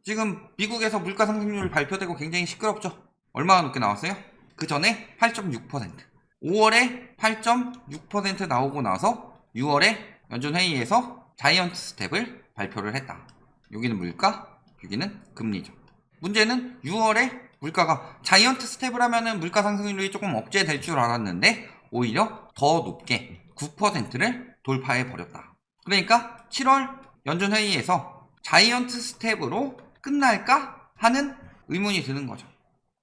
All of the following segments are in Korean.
지금 미국에서 물가 상승률 발표되고 굉장히 시끄럽죠. 얼마나 높게 나왔어요? 그 전에 8.6%, 5월에 8.6% 나오고 나서 6월에 연준회의에서 자이언트 스텝을 발표를 했다. 여기는 물가, 여기는 금리죠. 문제는 6월에 물가가 자이언트 스텝을 하면은 물가 상승률이 조금 억제될 줄 알았는데 오히려 더 높게 9%를 돌파해 버렸다. 그러니까 7월 연준회의에서 자이언트 스텝으로 끝날까 하는 의문이 드는 거죠.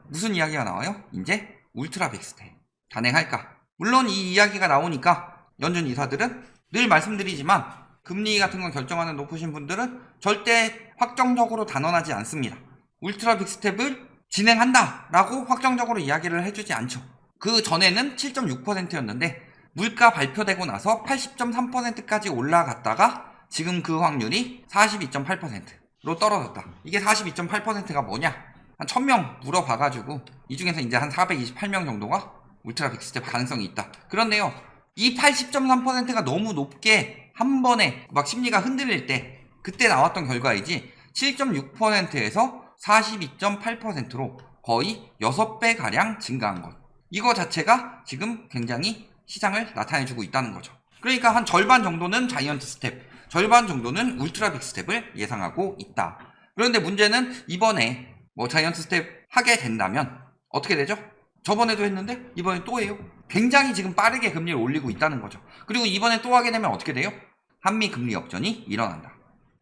무슨 이야기가 나와요? 이제 울트라 빅 스텝 단행할까? 물론 이 이야기가 나오니까 연준 이사들은 늘 말씀드리지만 금리 같은 거 결정하는 높으신 분들은 절대 확정적으로 단언하지 않습니다. 울트라 빅 스텝을 진행한다 라고 확정적으로 이야기를 해주지 않죠. 그 전에는 7.6%였는데 물가 발표되고 나서 80.3%까지 올라갔다가 지금 그 확률이 42.8%로 떨어졌다. 이게 42.8%가 뭐냐? 한 1000명 물어봐가지고 이 중에서 이제 한 428명 정도가 울트라 빅 스텝 가능성이 있다. 그런데요, 이 80.3%가 너무 높게 한 번에 막 심리가 흔들릴 때 그때 나왔던 결과이지 7.6%에서 42.8%로 거의 6배 가량 증가한 것. 이거 자체가 지금 굉장히 시장을 나타내주고 있다는 거죠. 그러니까 한 절반 정도는 자이언트 스텝, 절반 정도는 울트라 빅 스텝을 예상하고 있다. 그런데 문제는 이번에 자이언트 스텝 하게 된다면 어떻게 되죠? 저번에도 했는데 이번에 또 해요. 굉장히 지금 빠르게 금리를 올리고 있다는 거죠. 그리고 이번에 또 하게 되면 어떻게 돼요? 한미 금리 역전이 일어난다.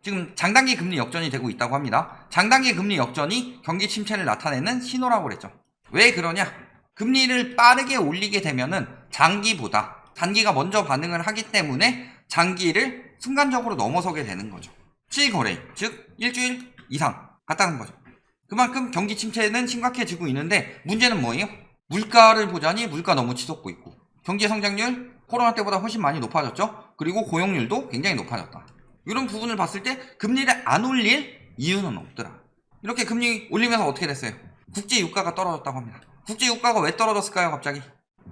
지금 장단기 금리 역전이 되고 있다고 합니다. 장단기 금리 역전이 경기 침체를 나타내는 신호라고 그랬죠. 왜 그러냐? 금리를 빠르게 올리게 되면은 장기보다 단기가 먼저 반응을 하기 때문에 장기를 순간적으로 넘어서게 되는 거죠. 실거래, 즉 일주일 이상 갔다는 거죠. 그만큼 경기 침체는 심각해지고 있는데 문제는 뭐예요? 물가를 보자니 물가 너무 치솟고 있고 경제 성장률 코로나 때보다 훨씬 많이 높아졌죠. 그리고 고용률도 굉장히 높아졌다. 이런 부분을 봤을 때 금리를 안 올릴 이유는 없더라. 이렇게 금리 올리면서 어떻게 됐어요? 국제 유가가 떨어졌다고 합니다. 국제 유가가 왜 떨어졌을까요? 갑자기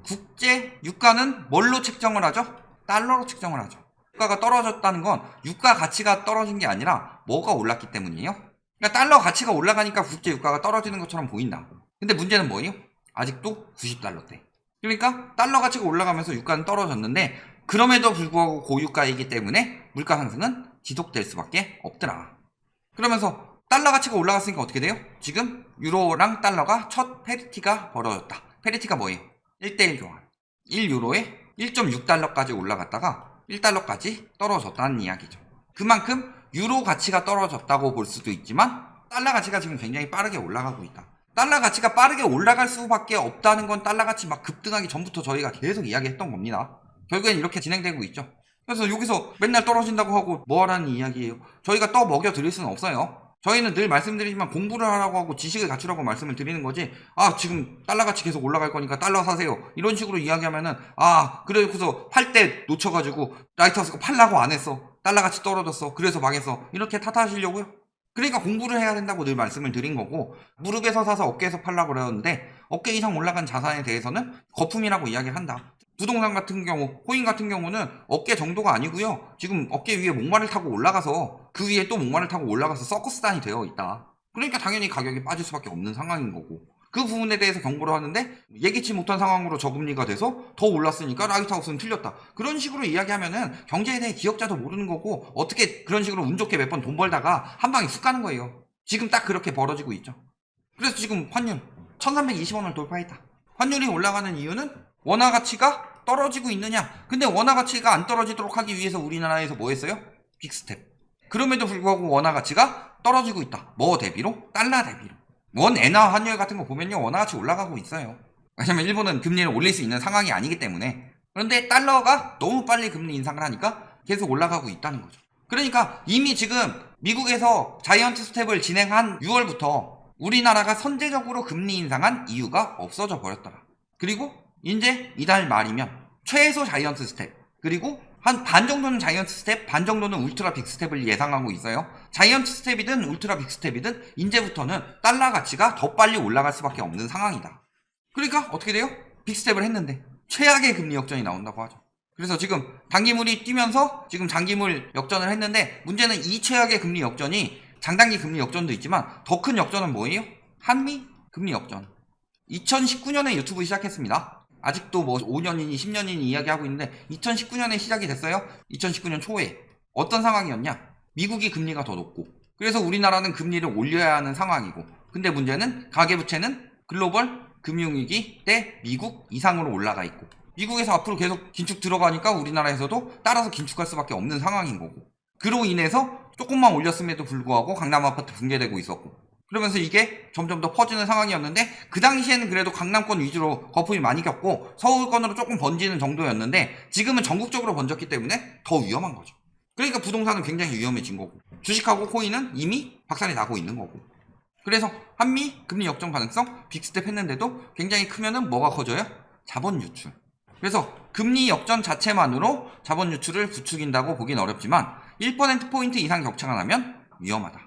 국제 유가는 뭘로 책정을 하죠? 달러로 책정을 하죠. 유가가 떨어졌다는 건 유가 가치가 떨어진 게 아니라 뭐가 올랐기 때문이에요. 그러니까 달러 가치가 올라가니까 국제 유가가 떨어지는 것처럼 보인다. 근데 문제는 뭐예요? 아직도 90달러대. 그러니까 달러 가치가 올라가면서 유가는 떨어졌는데 그럼에도 불구하고 고유가이기 때문에 물가 상승은 지속될 수밖에 없더라. 그러면서 달러 가치가 올라갔으니까 어떻게 돼요? 지금 유로랑 달러가 첫 페리티가 벌어졌다. 페리티가 뭐예요? 1대1 교환. 1유로에 1.6달러까지 올라갔다가 1달러까지 떨어졌다는 이야기죠. 그만큼 유로 가치가 떨어졌다고 볼 수도 있지만 달러 가치가 지금 굉장히 빠르게 올라가고 있다. 달러 가치가 빠르게 올라갈 수밖에 없다는 건 달러 가치 막 급등하기 전부터 저희가 계속 이야기했던 겁니다. 결국엔 이렇게 진행되고 있죠. 그래서 여기서 맨날 떨어진다고 하고 뭐 하라는 이야기예요. 저희가 떠 먹여 드릴 수는 없어요. 저희는 늘 말씀드리지만 공부를 하라고 하고 지식을 갖추라고 말씀을 드리는 거지, 지금 달러 가치 계속 올라갈 거니까 달러 사세요 이런 식으로 이야기하면은 그래서 팔 때 놓쳐가지고 라이트하우스가 팔라고 안 했어, 달러 가치 떨어졌어, 그래서 망했어, 이렇게 탓하시려고요? 그러니까 공부를 해야 된다고 늘 말씀을 드린 거고, 무릎에서 사서 어깨에서 팔라고 그러는데 어깨 이상 올라간 자산에 대해서는 거품이라고 이야기를 한다. 부동산 같은 경우, 코인 같은 경우는 어깨 정도가 아니고요. 지금 어깨 위에 목마를 타고 올라가서 그 위에 또 목마를 타고 올라가서 서커스단이 되어 있다. 그러니까 당연히 가격이 빠질 수밖에 없는 상황인 거고, 그 부분에 대해서 경고를 하는데 예기치 못한 상황으로 저금리가 돼서 더 올랐으니까 라이트하우스는 틀렸다. 그런 식으로 이야기하면은 경제에 대해 기억자도 모르는 거고, 어떻게 그런 식으로 운 좋게 몇 번 돈 벌다가 한 방에 쑥 가는 거예요. 지금 딱 그렇게 벌어지고 있죠. 그래서 지금 환율 1320원을 돌파했다. 환율이 올라가는 이유는 원화 가치가 떨어지고 있느냐? 근데 원화 가치가 안 떨어지도록 하기 위해서 우리나라에서 뭐 했어요? 빅스텝. 그럼에도 불구하고 원화 가치가 떨어지고 있다. 뭐 대비로? 달러 대비로. 원 엔화 환율 같은 거 보면요, 원화 가치 올라가고 있어요. 왜냐면 일본은 금리를 올릴 수 있는 상황이 아니기 때문에. 그런데 달러가 너무 빨리 금리 인상을 하니까 계속 올라가고 있다는 거죠. 그러니까 이미 지금 미국에서 자이언트 스텝을 진행한 6월부터 우리나라가 선제적으로 금리 인상한 이유가 없어져 버렸더라. 그리고 이제 이달 말이면 최소 자이언트 스텝, 그리고 한 반 정도는 자이언트 스텝, 반 정도는 울트라 빅 스텝을 예상하고 있어요. 자이언트 스텝이든 울트라 빅 스텝이든 이제부터는 달러 가치가 더 빨리 올라갈 수밖에 없는 상황이다. 그러니까 어떻게 돼요? 빅 스텝을 했는데 최악의 금리 역전이 나온다고 하죠. 그래서 지금 단기물이 뛰면서 지금 장기물 역전을 했는데 문제는 이 최악의 금리 역전이 장단기 금리 역전도 있지만 더 큰 역전은 뭐예요? 한미 금리 역전. 2019년에 유튜브 시작했습니다. 아직도 뭐 5년이니 10년이니 이야기하고 있는데 2019년에 시작이 됐어요. 2019년 초에 어떤 상황이었냐? 미국이 금리가 더 높고 그래서 우리나라는 금리를 올려야 하는 상황이고 근데 문제는 가계부채는 글로벌 금융위기 때 미국 이상으로 올라가 있고 미국에서 앞으로 계속 긴축 들어가니까 우리나라에서도 따라서 긴축할 수밖에 없는 상황인 거고 그로 인해서 조금만 올렸음에도 불구하고 강남 아파트 붕괴되고 있었고 그러면서 이게 점점 더 퍼지는 상황이었는데 그 당시에는 그래도 강남권 위주로 거품이 많이 꼈고 서울권으로 조금 번지는 정도였는데 지금은 전국적으로 번졌기 때문에 더 위험한 거죠. 그러니까 부동산은 굉장히 위험해진 거고 주식하고 코인은 이미 박살이 나고 있는 거고 그래서 한미 금리 역전 가능성 빅스텝 했는데도 굉장히 크면은 뭐가 커져요? 자본 유출. 그래서 금리 역전 자체만으로 자본 유출을 부추긴다고 보긴 어렵지만 1%포인트 이상 격차가 나면 위험하다.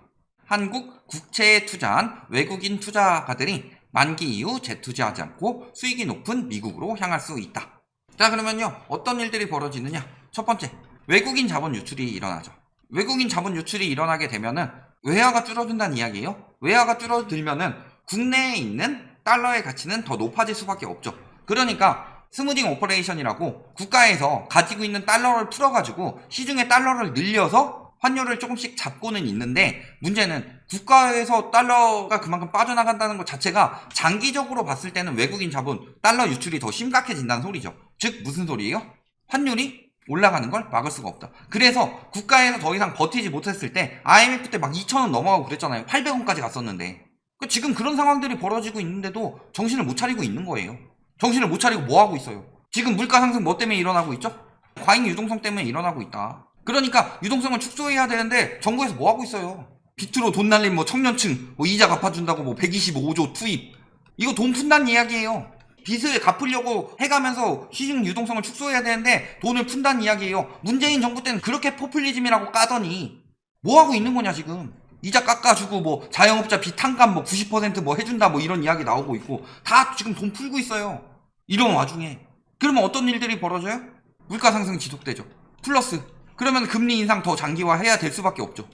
한국 국채에 투자한 외국인 투자가들이 만기 이후 재투자하지 않고 수익이 높은 미국으로 향할 수 있다. 자 그러면요 어떤 일들이 벌어지느냐. 첫 번째 외국인 자본 유출이 일어나죠. 외국인 자본 유출이 일어나게 되면은 외화가 줄어든다는 이야기예요. 외화가 줄어들면은 국내에 있는 달러의 가치는 더 높아질 수밖에 없죠. 그러니까 스무딩 오퍼레이션이라고 국가에서 가지고 있는 달러를 풀어가지고 시중에 달러를 늘려서 환율을 조금씩 잡고는 있는데 문제는 국가에서 달러가 그만큼 빠져나간다는 것 자체가 장기적으로 봤을 때는 외국인 자본 달러 유출이 더 심각해진다는 소리죠. 즉 무슨 소리예요? 환율이 올라가는 걸 막을 수가 없다. 그래서 국가에서 더 이상 버티지 못했을 때 IMF 때 막 2,000원 넘어가고 그랬잖아요. 800원까지 갔었는데 지금 그런 상황들이 벌어지고 있는데도 정신을 못 차리고 있는 거예요. 정신을 못 차리고 뭐 하고 있어요? 지금 물가 상승 뭐 때문에 일어나고 있죠? 과잉 유동성 때문에 일어나고 있다. 그러니까 유동성을 축소해야 되는데 정부에서 뭐 하고 있어요? 빚으로 돈 날린 뭐 청년층 뭐 이자 갚아준다고 뭐 125조 투입 이거 돈 푼다는 이야기예요. 빚을 갚으려고 해가면서 시중 유동성을 축소해야 되는데 돈을 푼다는 이야기예요. 문재인 정부 때는 그렇게 포퓰리즘이라고 까더니 뭐 하고 있는 거냐 지금. 이자 깎아주고 뭐 자영업자 빚 탕감 뭐 90% 해준다 뭐 이런 이야기 나오고 있고 다 지금 돈 풀고 있어요. 이런 와중에 그러면 어떤 일들이 벌어져요? 물가 상승이 지속되죠. 플러스 그러면 금리 인상 더 장기화해야 될 수밖에 없죠.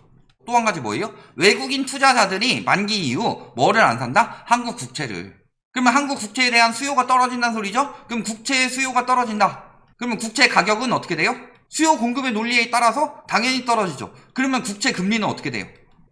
또 한 가지 뭐예요? 외국인 투자자들이 만기 이후 뭐를 안 산다? 한국 국채를. 그러면 한국 국채에 대한 수요가 떨어진다는 소리죠? 그럼 국채의 수요가 떨어진다. 그러면 국채 가격은 어떻게 돼요? 수요 공급의 논리에 따라서 당연히 떨어지죠. 그러면 국채 금리는 어떻게 돼요?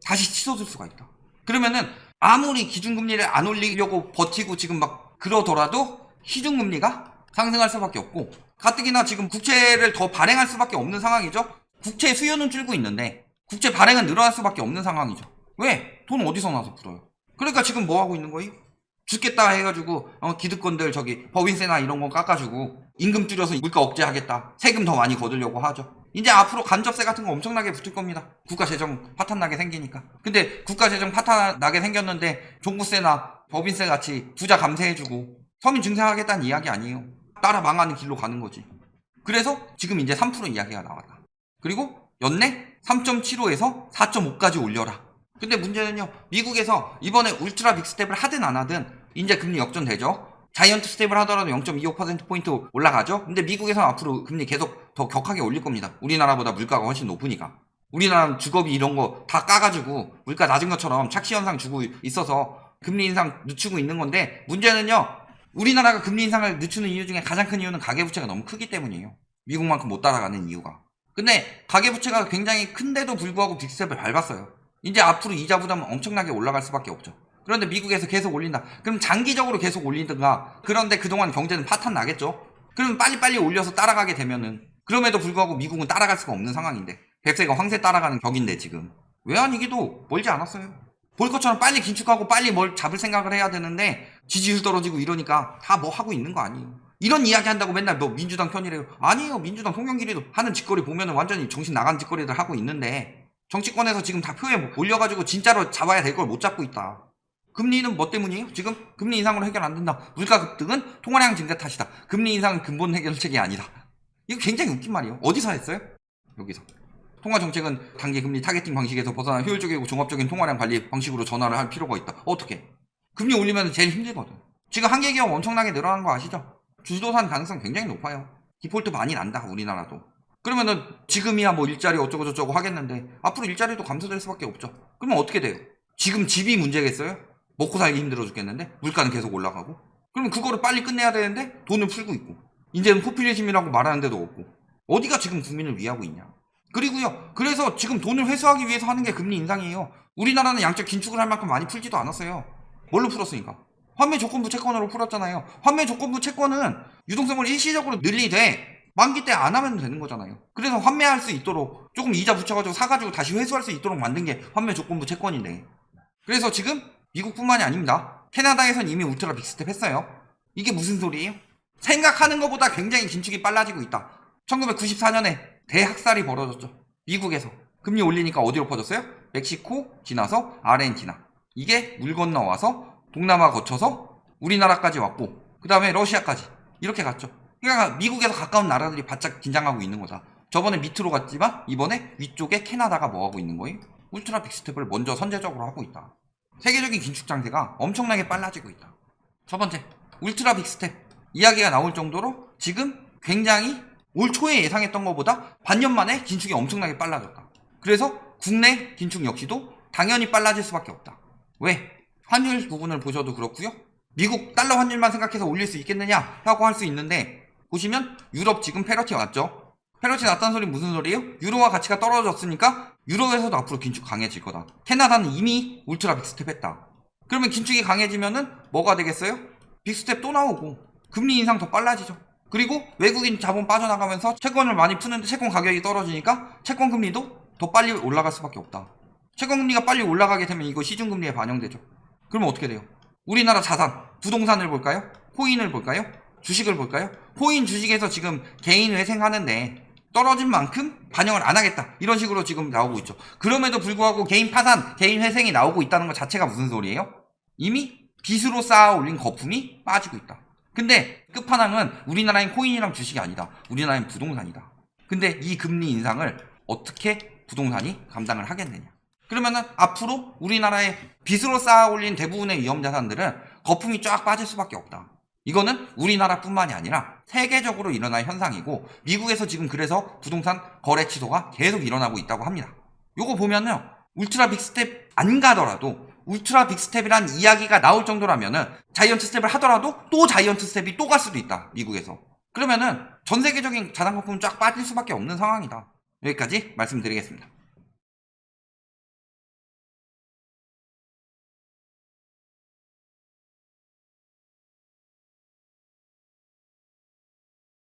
다시 치솟을 수가 있다. 그러면은 아무리 기준금리를 안 올리려고 버티고 지금 막 그러더라도 시중금리가 상승할 수밖에 없고 가뜩이나 지금 국채를 더 발행할 수밖에 없는 상황이죠. 국채 수요는 줄고 있는데 국채 발행은 늘어날 수밖에 없는 상황이죠. 왜? 돈 어디서 나서 풀어요? 그러니까 지금 뭐 하고 있는 거예요? 죽겠다 해가지고 기득권들 저기 법인세나 이런 거 깎아주고 임금 줄여서 물가 억제하겠다. 세금 더 많이 거두려고 하죠. 이제 앞으로 간접세 같은 거 엄청나게 붙을 겁니다. 국가 재정 파탄 나게 생기니까. 근데 국가 재정 파탄 나게 생겼는데 종부세나 법인세 같이 부자 감세해주고 서민 증세하겠다는 이야기 아니에요. 따라 망하는 길로 가는 거지. 그래서 지금 이제 3% 이야기가 나왔다. 그리고 연내 3.75에서 4.5까지 올려라. 근데 문제는요, 미국에서 이번에 울트라 빅 스텝을 하든 안 하든 이제 금리 역전되죠. 자이언트 스텝을 하더라도 0.25%포인트 올라가죠. 근데 미국에서는 앞으로 금리 계속 더 격하게 올릴 겁니다. 우리나라보다 물가가 훨씬 높으니까. 우리나라는 주거비 이런 거 다 까가지고 물가 낮은 것처럼 착시 현상 주고 있어서 금리 인상 늦추고 있는 건데 문제는요, 우리나라가 금리 인상을 늦추는 이유 중에 가장 큰 이유는 가계부채가 너무 크기 때문이에요. 미국만큼 못 따라가는 이유가. 근데 가계부채가 굉장히 큰데도 불구하고 빅스텝을 밟았어요. 이제 앞으로 이자 부담은 엄청나게 올라갈 수밖에 없죠. 그런데 미국에서 계속 올린다. 그럼 장기적으로 계속 올리든가. 그런데 그동안 경제는 파탄 나겠죠. 그럼 빨리빨리 올려서 따라가게 되면은 그럼에도 불구하고 미국은 따라갈 수가 없는 상황인데 백세가 황새 따라가는 격인데 지금 외환위기도 멀지 않았어요. 볼 것처럼 빨리 긴축하고 빨리 뭘 잡을 생각을 해야 되는데 지지율 떨어지고 이러니까 다 뭐 하고 있는 거 아니에요. 이런 이야기 한다고 맨날 뭐 민주당 편이래요. 아니에요. 민주당 송영길이도 하는 짓거리 보면은 완전히 정신 나간 짓거리들 하고 있는데 정치권에서 지금 다 표에 올려가지고 진짜로 잡아야 될 걸 못 잡고 있다. 금리는 뭐 때문이에요? 지금 금리 인상으로 해결 안 된다. 물가 급등은 통화량 증가 탓이다. 금리 인상은 근본 해결책이 아니다. 이거 굉장히 웃긴 말이에요. 어디서 했어요? 여기서. 통화정책은 단기 금리 타겟팅 방식에서 벗어나 효율적이고 종합적인 통화량 관리 방식으로 전환을 할 필요가 있다. 어떻게? 금리 올리면 제일 힘들거든. 지금 한계기업 엄청나게 늘어난 거 아시죠? 주도산 가능성 굉장히 높아요. 디폴트 많이 난다. 우리나라도. 그러면은 지금이야 뭐 일자리 어쩌고 저쩌고 하겠는데 앞으로 일자리도 감소될 수밖에 없죠. 그러면 어떻게 돼요? 지금 집이 문제겠어요? 먹고 살기 힘들어 죽겠는데 물가는 계속 올라가고. 그러면 그거를 빨리 끝내야 되는데 돈을 풀고 있고. 이제는 포퓰리즘이라고 말하는 데도 없고. 어디가 지금 국민을 위하고 있냐. 그리고요. 그래서 지금 돈을 회수하기 위해서 하는 게 금리 인상이에요. 우리나라는 양적 긴축을 할 만큼 많이 풀지도 않았어요. 뭘로 풀었으니까? 환매 조건부 채권으로 풀었잖아요. 환매 조건부 채권은 유동성을 일시적으로 늘리되 만기 때 안 하면 되는 거잖아요. 그래서 환매할 수 있도록 조금 이자 붙여가지고 사가지고 다시 회수할 수 있도록 만든 게 환매 조건부 채권인데. 그래서 지금 미국뿐만이 아닙니다. 캐나다에선 이미 울트라 빅스텝 했어요. 이게 무슨 소리예요? 생각하는 것보다 굉장히 긴축이 빨라지고 있다. 1994년에 대학살이 벌어졌죠. 미국에서. 금리 올리니까 어디로 퍼졌어요? 멕시코 지나서 아르헨티나. 이게 물 건너와서 동남아 거쳐서 우리나라까지 왔고 그 다음에 러시아까지 이렇게 갔죠. 그러니까 미국에서 가까운 나라들이 바짝 긴장하고 있는 거다. 저번에 밑으로 갔지만 이번에 위쪽에 캐나다가 뭐하고 있는 거예요? 울트라 빅스텝을 먼저 선제적으로 하고 있다. 세계적인 긴축 장세가 엄청나게 빨라지고 있다. 첫 번째, 울트라 빅스텝 이야기가 나올 정도로 지금 굉장히 올 초에 예상했던 것보다 반년 만에 긴축이 엄청나게 빨라졌다. 그래서 국내 긴축 역시도 당연히 빨라질 수밖에 없다. 왜? 환율 부분을 보셔도 그렇고요. 미국 달러 환율만 생각해서 올릴 수 있겠느냐 라고 할 수 있는데 보시면 유럽 지금 페러티 왔죠. 페러티 났다는 소리 무슨 소리예요? 유로화 가치가 떨어졌으니까 유로에서도 앞으로 긴축 강해질 거다. 캐나다는 이미 울트라 빅스텝 했다. 그러면 긴축이 강해지면은 뭐가 되겠어요? 빅스텝 또 나오고 금리 인상 더 빨라지죠. 그리고 외국인 자본 빠져나가면서 채권을 많이 푸는데 채권 가격이 떨어지니까 채권 금리도 더 빨리 올라갈 수밖에 없다. 채권 금리가 빨리 올라가게 되면 이거 시중 금리에 반영되죠. 그러면 어떻게 돼요? 우리나라 자산, 부동산을 볼까요? 코인을 볼까요? 주식을 볼까요? 코인 주식에서 지금 개인 회생하는데 떨어진 만큼 반영을 안 하겠다. 이런 식으로 지금 나오고 있죠. 그럼에도 불구하고 개인 파산, 개인 회생이 나오고 있다는 것 자체가 무슨 소리예요? 이미 빚으로 쌓아 올린 거품이 빠지고 있다. 근데 끝판왕은 우리나라엔 코인이랑 주식이 아니다. 우리나라엔 부동산이다. 근데 이 금리 인상을 어떻게 부동산이 감당을 하겠느냐. 그러면은 앞으로 우리나라의 빚으로 쌓아 올린 대부분의 위험자산들은 거품이 쫙 빠질 수밖에 없다. 이거는 우리나라뿐만이 아니라 세계적으로 일어날 현상이고 미국에서 지금 그래서 부동산 거래 취소가 계속 일어나고 있다고 합니다. 요거 보면은 울트라 빅스텝 안 가더라도 울트라 빅스텝이란 이야기가 나올 정도라면은 자이언트 스텝을 하더라도 또 자이언트 스텝이 또 갈 수도 있다. 미국에서. 그러면은 전 세계적인 자산 거품은 쫙 빠질 수밖에 없는 상황이다. 여기까지 말씀드리겠습니다.